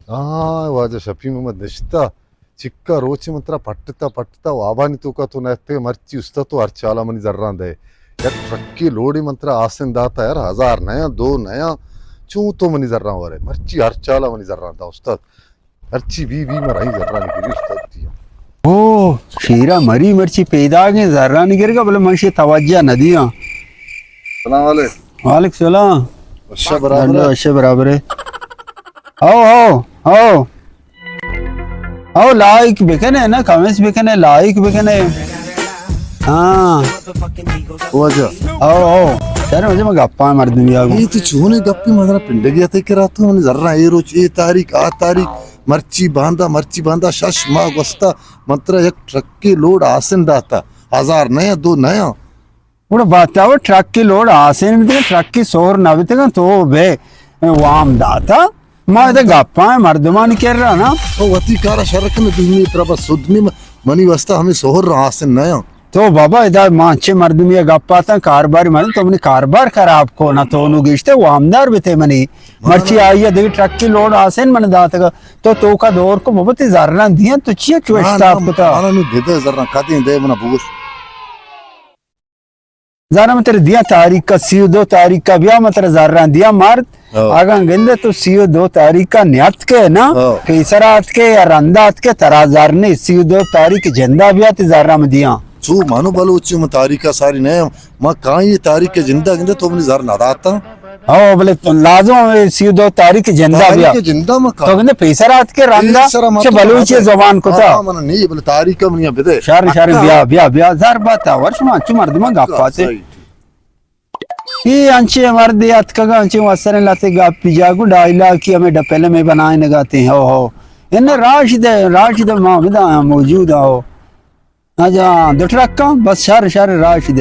वाजा शफी मोहम्मद निश्ता चिक्का रोच मंत्रा पट्टता पट्टता वाबानी तूका तो नहते मर्ची उस्ता तो अर्चाला मनी जर्रान दे यार ट्रक्की लोडी मंत्रा आसन दाता यार 1000 नया 2 नया चू तो मनी जर्रा हो रहे मर्ची अर्चाला मनी जर्रान था उस्ताद अर्ची भी मराई जर्रा निकली उस्ताद दिया ओ शीरा मरी मिर्ची पैदा के जर्रा निकलेगा बोले मशी तवज्जा नदियां सलाम वालेकुम वालेकुम सलाम अच्छा बराबर है अच्छे बराबर है आओ आओ लाइक बेकने है ना कमेंट्स बेकने लाइक बेकने हाँ वाजा आओ यार मुझे मैं गप्पा मार दूंगी आपको ये तो चूने गप्पी मदरा पिंड गया थे करा तो मैंने जर्रा ये रोज ये तारीख आ तारीख मर्ची बांधा शश माँ वस्ता मंत्रा एक ट्रक की लोड आसन दाता 1000 नया 2 नया ఇప్పుడు బాతావు ట్రక్ కి లోడ్ ఆసేనిమిది ట్రక్ కి సోర్ నవితగా తో బే వామ్ దాత మాదే గప్ప మర్దమాని కెర్రానా ओ वती कारा शरक में दुनिया प्रभा सुदमी मनी वस्ता हमें सोहर आसन नया तो बाबा इदा माचे मर्दमिया गप्पाता कारबार मन तुमने कारबार खराब को ना तो नु गिश्ते वामदार बिते मनी मर्ची आई दे ट्रक की लोड आसेन मन दातगा तो का दौर को बहुत ही जरना दिया तो चिया चुस्ता आपको ता आना नु दे दे जरा खाती दे मना बुगुस जरा मैं तेरे दिया तारीख का सीओ 2 तारीख का ब्याह मैं तेरे जर्रा दिया मार्द आगा गेंदे तो सीओ 2 तारीख का न्यात के ना केसरात के या रंदात के तराजार ने सीओ 2 तारीख जिंदा ब्याह ते जर्रा में दिया चू मानो बालो उच्च में तारीख सारी नया मां कहां ये तारीख के जिंदा गिंदे तो मनी जर ना दाता ओ बोले तो लाजो सीओ 2 तारीख जिंदा ब्याह के जिंदा में तो कहने पैसा रात के रंदा से बलूची जबान को था मन नहीं बोले तारीख का मनिया बेदे शार ब्याह जार बात वर्ष में अच्छु मर्द में गप्पाते ये अंचे मर्द याद कगा अंचे वसरे लाते गप जागु डायला की हमें डपेले में बनाए लगाते हैं हो इन राशिद मामदा मौजूद हो आजा दो ट्रक का बस शार राशिद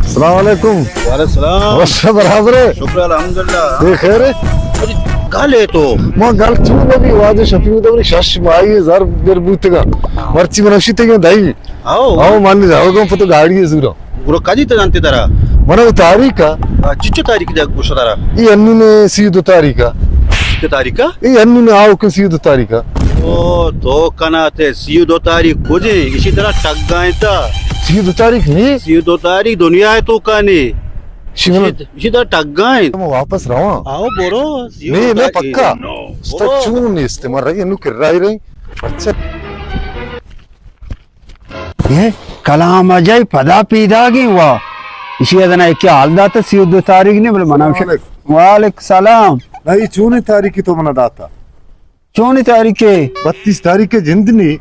अस्सलाम वालेकुम वालेकुम सलाम अच्छा बराबर है शुक्र अल्हम्दुलिल्लाह ये खैर है गाले तो मां गल चू भी वाजे शफी में तो शश माई जर बरबूतगा मर्ची मनशिते के दाई आओ मान जाओगे तो गाड़ी है जरूर गुरु काजी तो जानते तारा मन तारीख का चिच्चो तारीख दे कुछ तारा ये अन्नी ने सीधो तारीख का के तारीख का ये अन्नी ने आओ के सीधो तारीख का ओ तो कनाते सीओ 2 तारीख खोजे इसी तरह टक गए था सीधो तारीख नहीं सीओ 2 तारीख दुनिया है तो काने शिमला इसी तरह टक गए मैं वापस रहा आओ बोरो नहीं मैं पक्का उसका चून इस्तेमाल रही नु कर रही अच्छा ये कलाम अजय पदा पीदा की हुआ इसी अदना क्या हाल दाता सीओ 2 तारीख ने बोले मना वालेकुम सलाम नहीं चूने तारीख की तो मना दाता 4 तारीख के 32 तारीख के जिंदनी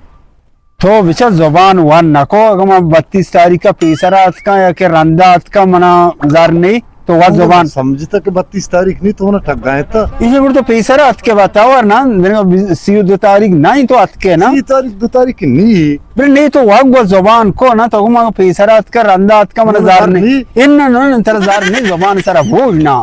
तो विचार जुबान वन नको अगर 32 तारीख का पेसरात का या के रंदात का मना जार नहीं तो वह जुबान समझता कि 32 तारीख नहीं तो ना ठग गए था इसे तो पेसरात के बताओ और ना मेरे सीओ 2 तारीख नहीं तो अत के ना 2 तारीख की नहीं फिर नहीं तो वह जुबान को ना तो पेसरात का रंदात का मना जार नहीं इन ना तेरा जार नहीं जुबान सारा भूल ना